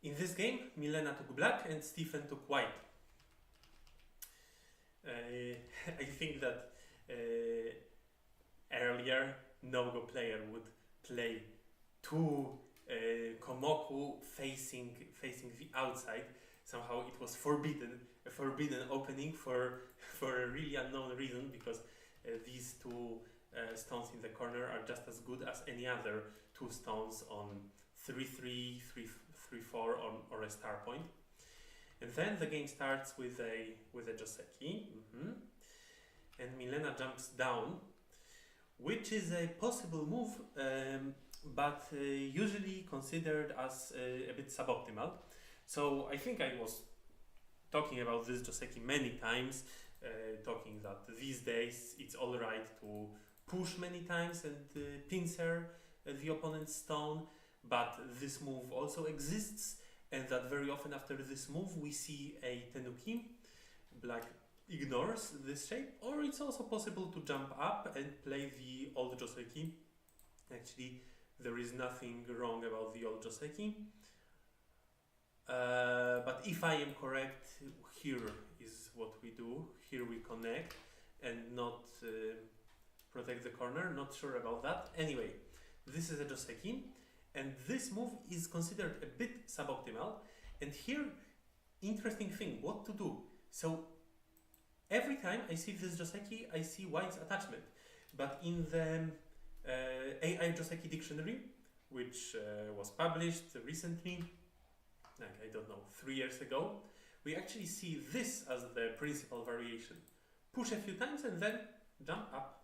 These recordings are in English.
In this game, Milena took black and Stephen took white. I think that earlier no-go player would play two Komoku facing the outside. Somehow it was a forbidden opening for a really unknown reason, because these two stones in the corner are just as good as any other two stones on 3-3, 3-4 or a star point. And then the game starts with a Joseki, and Milena jumps down, which is a possible move, but usually considered as a bit suboptimal. So I think I was talking about this Joseki many times, talking that these days it's alright to push many times and pincer the opponent's stone, but this move also exists, and that very often after this move we see a tenuki. Black ignores this shape, or it's also possible to jump up and play the old Joseki. Actually, there is nothing wrong about the old Joseki. But if I am correct, here is what we do. Here we connect and not protect the corner. Not sure about that. Anyway, this is a Joseki, and this move is considered a bit suboptimal. And here, interesting thing, what to do. So every time I see this Joseki, I see white's attachment. But in the AI Joseki dictionary, which was published recently, like I don't know, 3 years ago, we actually see this as the principal variation. Push a few times and then jump up.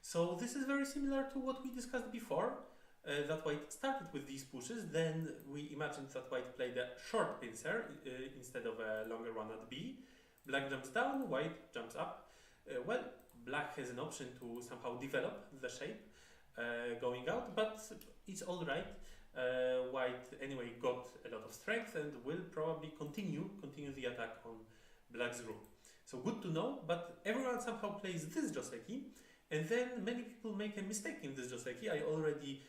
So this is very similar to what we discussed before, that white started with these pushes, then we imagined that white played a short pincer instead of a longer one at B. Black jumps down, white jumps up. Well, black has an option to somehow develop the shape going out, but it's alright. White anyway got a lot of strength and will probably continue the attack on black's group. So good to know, but everyone somehow plays this Joseki, and then many people make a mistake in this Joseki. I already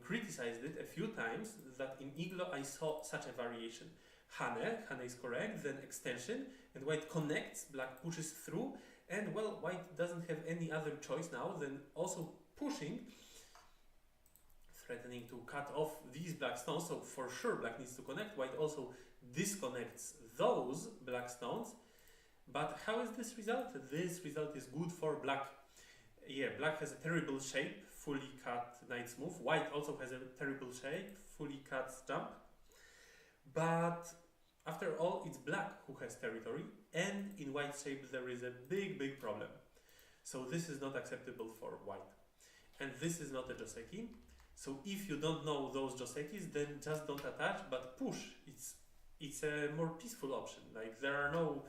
criticized it a few times, that in Iglo I saw such a variation. Hane is correct, then extension, and white connects, black pushes through, and well, white doesn't have any other choice now than also pushing, threatening to cut off these black stones. So for sure black needs to connect. White also disconnects those black stones. But how is this result? This result is good for black. Yeah, black has a terrible shape, fully cut knight's move. White also has a terrible shape, fully cut jump. But after all, it's black who has territory, and in white shape there is a big problem. So this is not acceptable for white. And this is not a Joseki. So if you don't know those Josekis, then just don't attach, but push. It's a more peaceful option. Like, there are no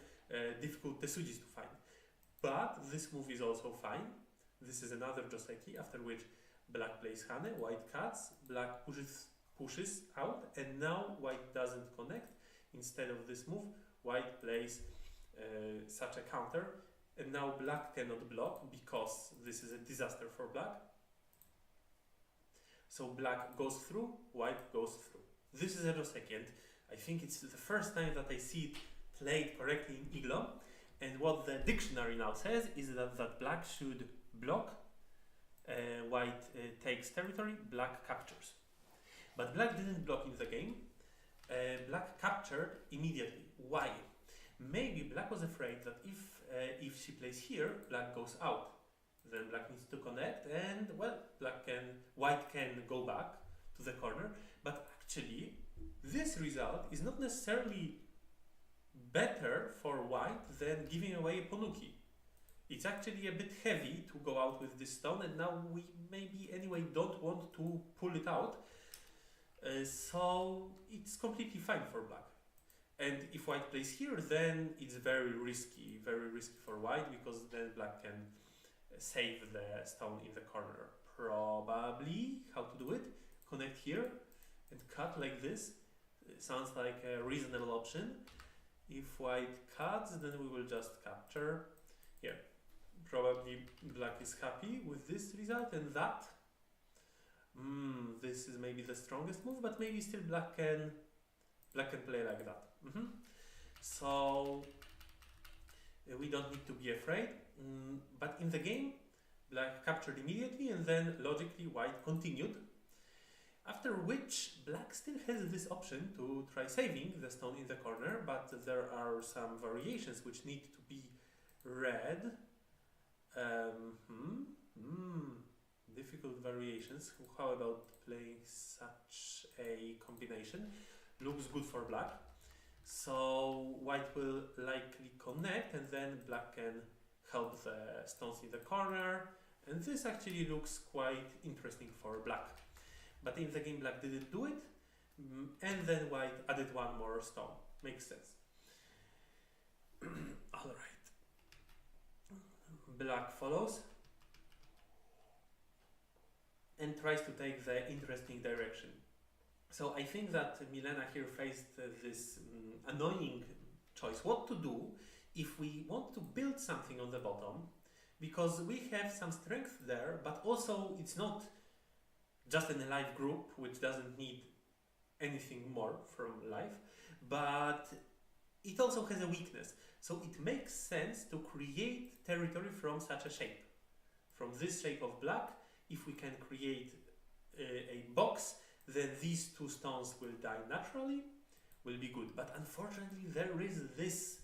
difficult Tesujis to find. But this move is also fine. This is another Joseki, after which black plays Hane, white cuts, black pushes out, and now white doesn't connect. Instead of this move, white plays such a counter, and now black cannot block because this is a disaster for black. So black goes through, white goes through. This is a Joseki, and I think it's the first time that I see it played correctly in Iglo. And what the dictionary now says is that black should block, white takes territory, black captures. But black didn't block in the game. Black captured immediately. Why? Maybe black was afraid that if she plays here, black goes out. Then black needs to connect, and well, white can go back to the corner. But actually, this result is not necessarily better for white than giving away a Ponuki. It's actually a bit heavy to go out with this stone, and now we maybe anyway don't want to pull it out. So it's completely fine for black. And if white plays here, then it's very risky for white, because then black can save the stone in the corner. Probably how to do it: connect here and cut like this. It sounds like a reasonable option. If white cuts, then we will just capture. Here, probably black is happy with this result, and that This is maybe the strongest move, but maybe still black can play like that. So we don't need to be afraid. But in the game, black captured immediately, and then logically white continued. After which black still has this option to try saving the stone in the corner, but there are some variations which need to be read. Difficult variations. How about playing such a combination? Looks good for black. So white will likely connect, and then black can help the stones in the corner, and this actually looks quite interesting for black. But in the game black didn't do it, and then white added one more stone. Makes sense. Alright. Black follows and tries to take the interesting direction. So I think that Milena here faced this annoying choice. What to do if we want to build something on the bottom, because we have some strength there, but also it's not just an alive group which doesn't need anything more from life, but it also has a weakness. So it makes sense to create territory from such a shape. From this shape of black, if we can create a box, then these two stones will die naturally, will be good. But unfortunately there is this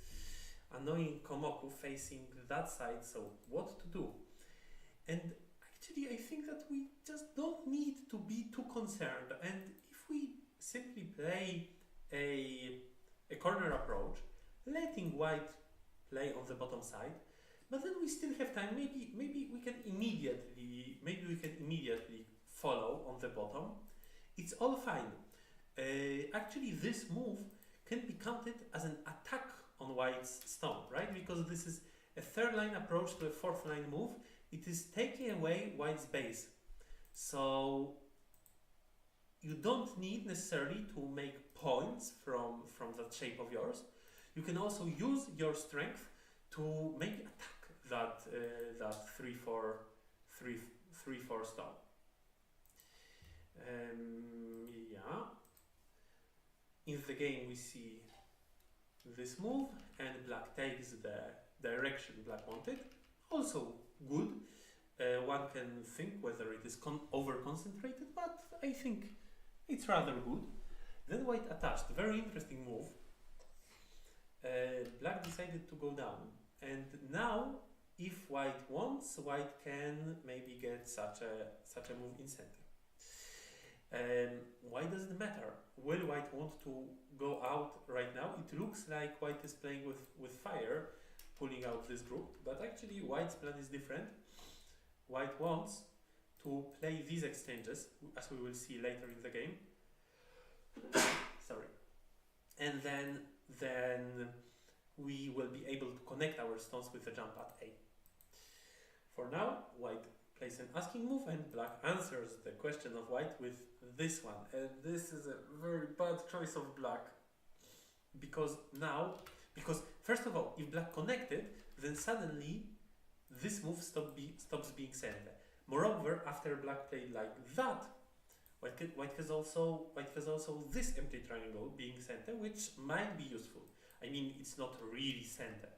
annoying Komoku facing that side, so what to do? And actually I think that we just don't need to be too concerned, and if we simply play a corner approach, letting white play on the bottom side, but then we still have time. Maybe we can immediately follow on the bottom. It's all fine. Actually, this move can be counted as an attack on white's stone, right? Because this is a third line approach to a fourth line move. It is taking away white's base. So you don't need necessarily to make points from that shape of yours. You can also use your strength to make attack that 3/4 stone. Yeah. In the game we see this move, and black takes the direction black wanted. Also good. One can think whether it is over-concentrated, but I think it's rather good. Then white attached. Very interesting move. Black decided to go down, and now if white wants, white can maybe get such a move in center. Why does it matter? Will white want to go out right now? It looks like white is playing with fire, pulling out this group, but actually white's plan is different. White wants to play these exchanges, as we will see later in the game. Sorry. And then we will be able to connect our stones with the jump at A. For now, white plays an asking move, and black answers the question of white with this one. And this is a very bad choice of black. Because first of all, if black connected, then suddenly this move stops being center. Moreover, after black played like that, white has also this empty triangle being center, which might be useful. I mean, it's not really center,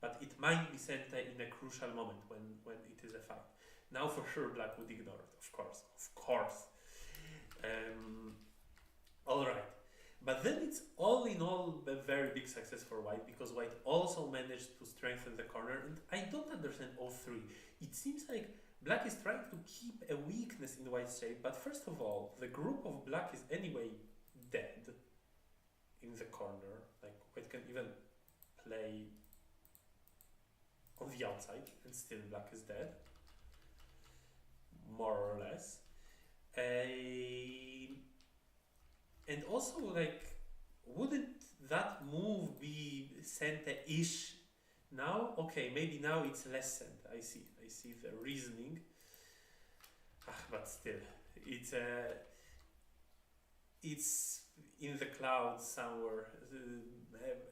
but it might be center in a crucial moment when it is a fight. Now for sure black would ignore it, of course. Alright, but then it's all in all a very big success for white, because white also managed to strengthen the corner, and I don't understand all three. It seems like black is trying to keep a weakness in white's shape, but first of all, the group of black is anyway dead in the corner. Like white can even play on the outside and still black is dead, more or less. And also, like, wouldn't that move be center-ish now? Okay, maybe now it's less center. I see the reasoning. But still, it's in the clouds somewhere.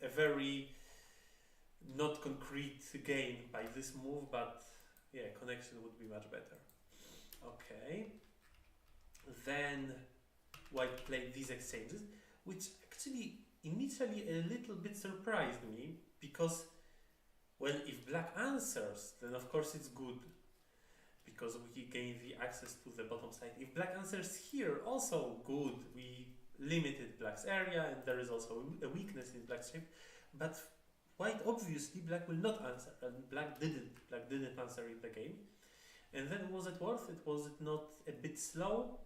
A very not concrete gain by this move, but yeah, connection would be much better. Okay. Then white played these exchanges, which actually initially a little bit surprised me, because, well, if black answers, then of course it's good, because we gain the access to the bottom side. If black answers here, also good, we limited black's area, and there is also a weakness in black's shape. But quite obviously black will not answer, and black didn't answer in the game. And then was it worth it? Was it not a bit slow?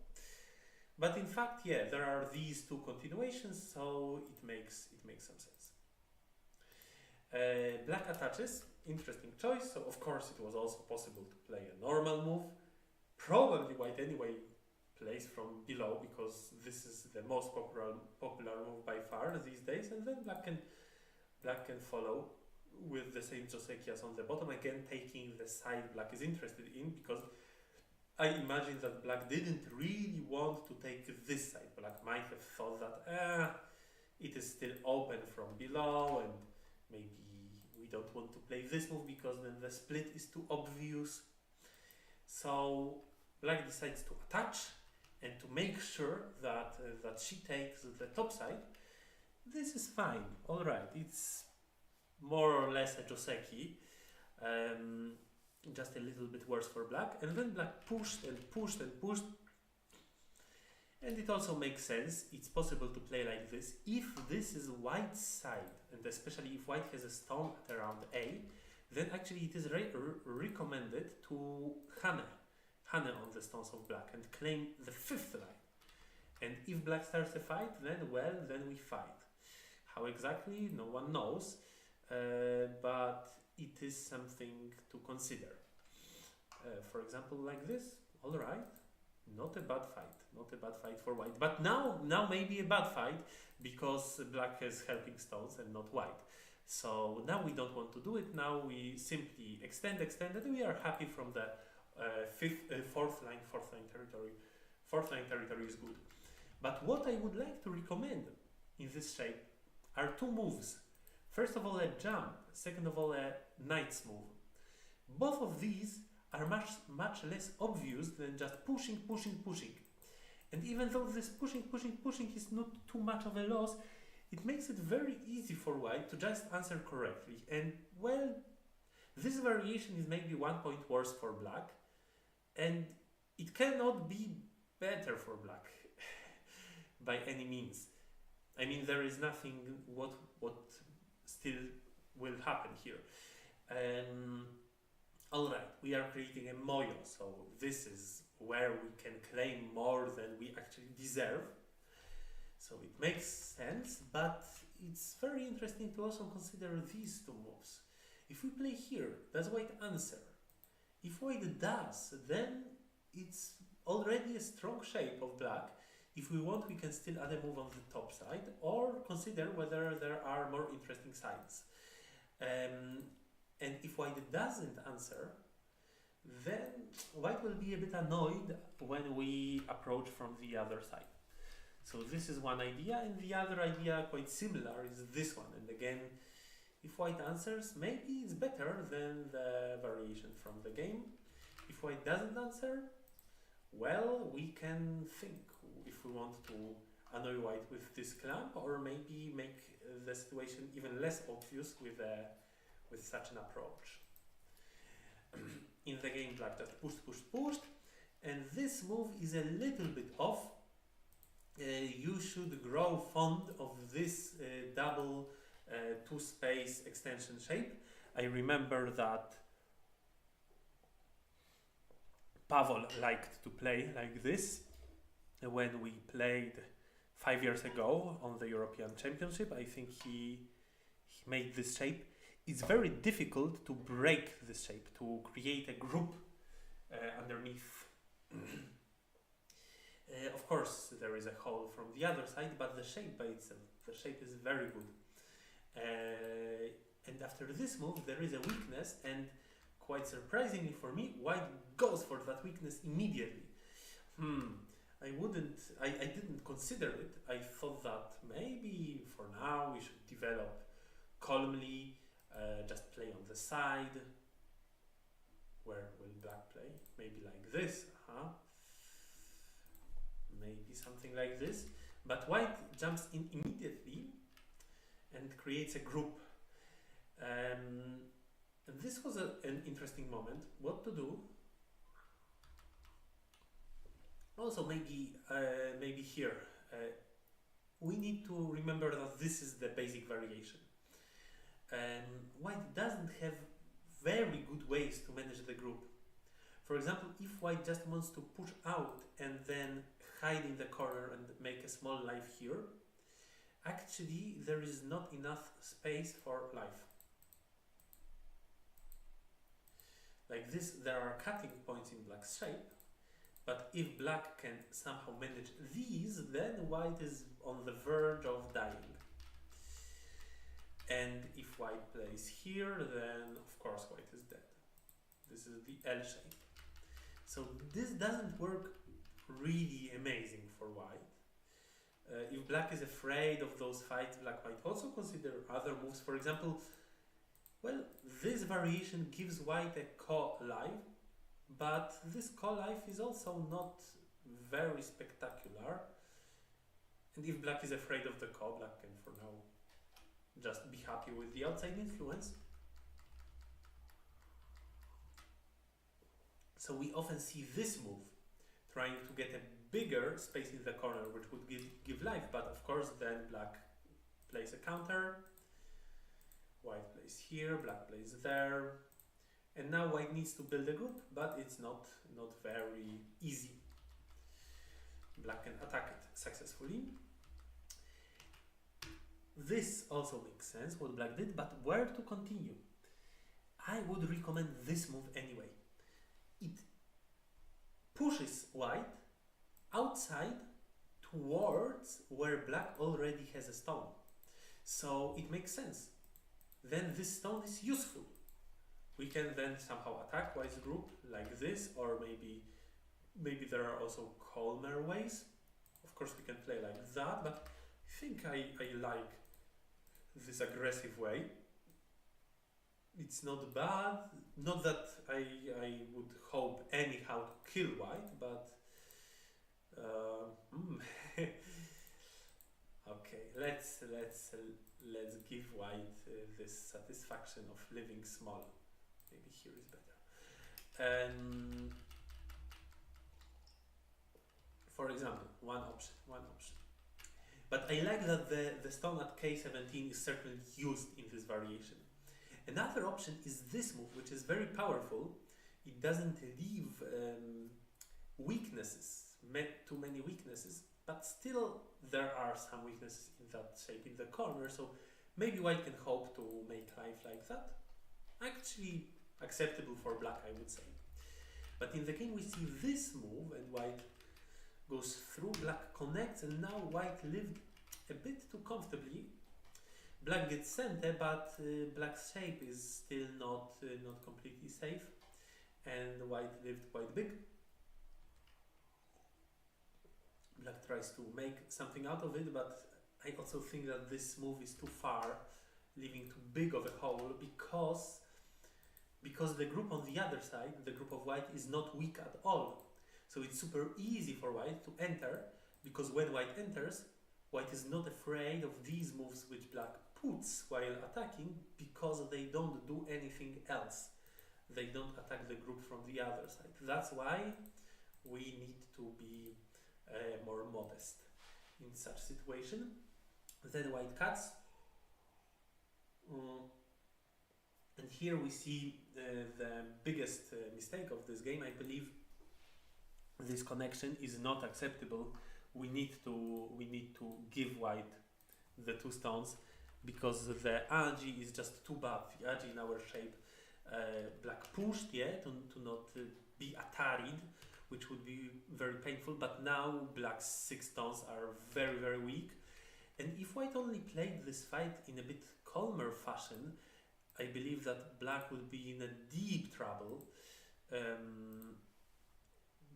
But in fact, yeah, there are these two continuations, so it makes some sense. Black attaches, interesting choice. So of course it was also possible to play a normal move. Probably white anyway plays from below, because this is the most popular move by far these days. And then black can follow with the same Joseki as on the bottom, again taking the side black is interested in, because I imagine that black didn't really want to take this side. Black might have thought that it is still open from below, and maybe we don't want to play this move because then the split is too obvious. So black decides to attach and to make sure that she takes the top side. This is fine, alright, it's more or less a Joseki. Just a little bit worse for black, and then black pushed and pushed and pushed, and it also makes sense. It's possible to play like this if this is white's side, and especially if white has a stone at around A, then actually it is recommended to hane on the stones of black and claim the fifth line. And if black starts a fight, then we fight. How exactly, no one knows, but it is something to consider. For example, like this, alright, not a bad fight for white. But now maybe a bad fight, because black has helping stones and not white. So now we don't want to do it. Now we simply extend, and we are happy from the fourth line territory. Fourth line territory is good. But what I would like to recommend in this shape are two moves. First of all, a jump. Second of all, a knight's move. Both of these are much less obvious than just pushing. And even though this pushing is not too much of a loss, it makes it very easy for white to just answer correctly. And well, this variation is maybe 1 point worse for black, and it cannot be better for black by any means. I mean, there is nothing what still will happen here. Alright, we are creating a moyo, so this is where we can claim more than we actually deserve. So it makes sense, but it's very interesting to also consider these two moves. If we play here, does white answer? If white does, then it's already a strong shape of black. If we want, we can still add a move on the top side, or consider whether there are more interesting sides. And if white doesn't answer, then white will be a bit annoyed when we approach from the other side. So this is one idea, and the other idea, quite similar, is this one. And again, if white answers, maybe it's better than the variation from the game. If white doesn't answer, well, we can think if we want to annoy white with this clamp, or maybe make the situation even less obvious with such an approach. In the game, black just pushed, and this move is a little bit off. You should grow fond of this double two-space extension shape. I remember that Pavel liked to play like this when we played 5 years ago on the European Championship. I think he made this shape. It's very difficult to break this shape, to create a group underneath. Of course, there is a hole from the other side, but the shape by itself, the shape is very good. And after this move, there is a weakness, and quite surprisingly for me, white goes for that weakness immediately. I didn't consider it. I thought that maybe for now we should develop calmly, just play on the side. Where will black play? Maybe like this. maybe something like this. But white jumps in immediately and creates a group. And this was an interesting moment. What to do? Also, maybe here we need to remember that this is the basic variation. White doesn't have very good ways to manage the group. For example, if white just wants to push out and then hide in the corner and make a small life here, actually there is not enough space for life. Like this, there are cutting points in black's shape, but if black can somehow manage these, then white is on the verge of dying. And if white plays here, then of course white is dead. This is the L shape. So this doesn't work really amazing for white. If black is afraid of those fights, black might also consider other moves. For example, well, this variation gives white a co-life, but this co-life is also not very spectacular. And if black is afraid of the co, black can for now just be happy with the outside influence. So we often see this move, trying to get a bigger space in the corner, which would give life, but of course then black plays a counter, white plays here, black plays there, and now white needs to build a group, but it's not very easy. Black can attack it successfully. This also makes sense, what black did, but where to continue? I would recommend this move anyway. It pushes white outside towards where black already has a stone. So it makes sense. Then this stone is useful. We can then somehow attack white's group like this, or maybe there are also calmer ways. Of course we can play like that, but I think I like this aggressive way. It's not bad, not that I would hope anyhow to kill white, but okay, let's give white this satisfaction of living small. Maybe here is better. For example, one option. But I like that the stone at k17 is certainly used in this variation. Another option is this move, which is very powerful. It doesn't leave too many weaknesses, but still there are some weaknesses in that shape in the corner, so maybe white can hope to make life like that. Actually acceptable for black, I would say. But in the game we see this move and white goes through, black connects, and now white lived a bit too comfortably. Black gets center, but black's shape is still not completely safe, and white lived quite big. Black tries to make something out of it, but I also think that this move is too far, leaving too big of a hole, because the group on the other side, the group of white, is not weak at all. So it's super easy for white to enter, because when white enters, white is not afraid of these moves which black puts while attacking, because they don't do anything else. They don't attack the group from the other side. That's why we need to be more modest in such situation. Then white cuts. And here we see the biggest mistake of this game. I believe this connection is not acceptable. We need to give white the two stones, because the agi is just too bad. The agi in our shape, black pushed, to not be ataried, which would be very painful, but now black's 6 stones are very, very weak. And if white only played this fight in a bit calmer fashion, I believe that black would be in a deep trouble,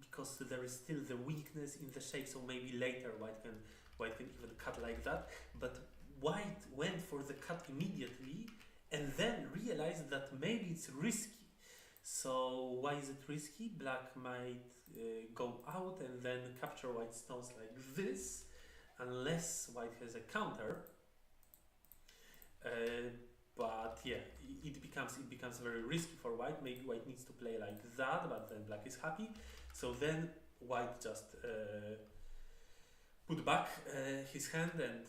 because there is still the weakness in the shape, so maybe later white can even cut like that. But white went for the cut immediately and then realized that maybe it's risky. So why is it risky? Black might go out and then capture white stones like this, unless white has a counter. But yeah, it becomes very risky for white. Maybe white needs to play like that, but then black is happy. So then white just put back his hand and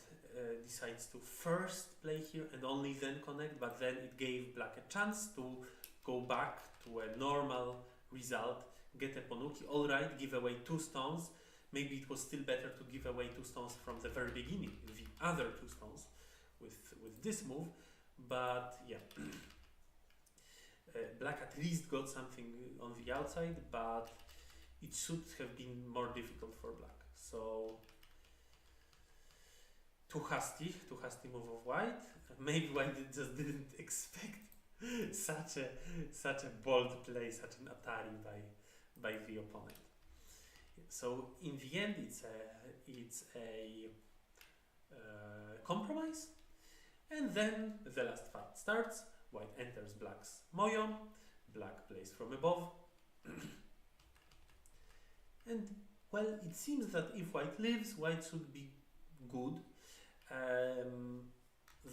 decides to first play here and only then connect, but then it gave black a chance to go back to a normal result, get a Ponuki. Alright, give away 2 stones. Maybe it was still better to give away 2 stones from the very beginning, the other 2 stones with this move, but yeah. Black at least got something on the outside, but it should have been more difficult for black. So too hasty move of white. Maybe white just didn't expect such a bold play, such an Atari by the opponent. So in the end, it's a compromise, and then the last fight starts. White enters black's Moyo, black plays from above, and well, it seems that if white lives, white should be good.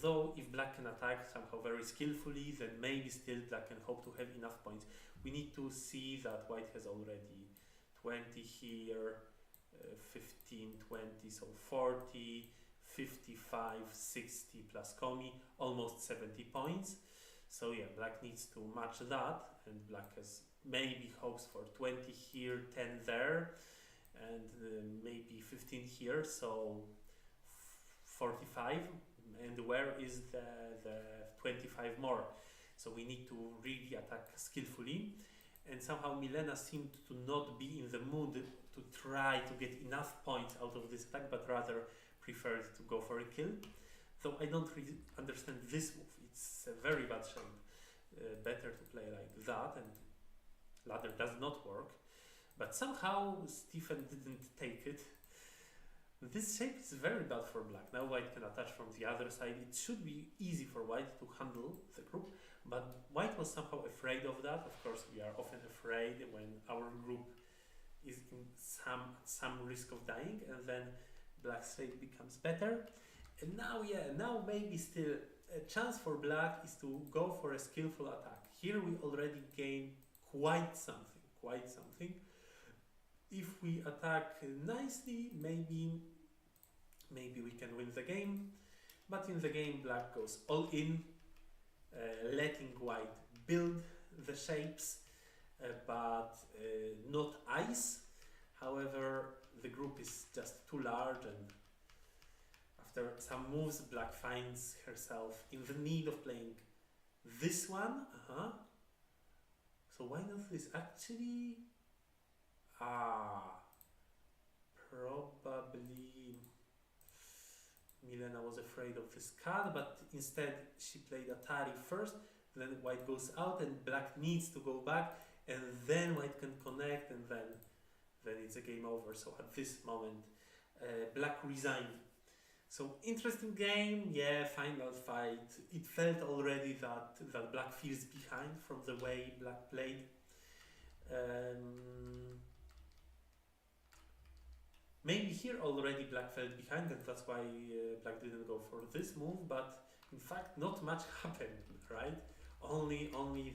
Though if black can attack somehow very skillfully, then maybe still black can hope to have enough points. We need to see that white has already 20 here, 15, 20, so 40, 55, 60 plus Komi, almost 70 points. So yeah, black needs to match that, and black has maybe hopes for 20 here, 10 there, and maybe 15 here, so 45. And where is the 25 more? So we need to really attack skillfully, and somehow Milena seemed to not be in the mood to try to get enough points out of this attack, but rather preferred to go for a kill. Though I don't really understand this move. It's a very bad shape. Better to play like that, and ladder does not work. But somehow Stephen didn't take it. This shape is very bad for black. Now white can attach from the other side. It should be easy for white to handle the group, but white was somehow afraid of that. Of course, we are often afraid when our group is in some risk of dying, and then black's shape becomes better. And now, yeah, now maybe still a chance for black is to go for a skillful attack. Here we already gain quite something. If we attack nicely, maybe we can win the game. But in the game, black goes all in, letting white build the shapes, but not ice. However, the group is just too large, and after some moves, black finds herself in the need of playing this one. So why not this? Actually, probably Milena was afraid of this card, but instead she played Atari first, then white goes out and black needs to go back, and then white can connect, and then it's a game over. So at this moment, black resigned. So interesting game, yeah, final fight. It felt already that black feels behind from the way black played. Maybe here already black fell behind, and that's why black didn't go for this move, but in fact not much happened, right? Only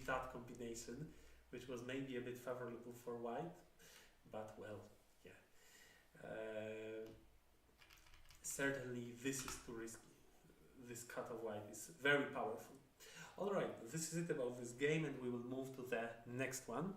that combination, which was maybe a bit favorable for white, but well, yeah. Certainly this is too risky. This cut of white is very powerful. Alright, this is it about this game, and we will move to the next one.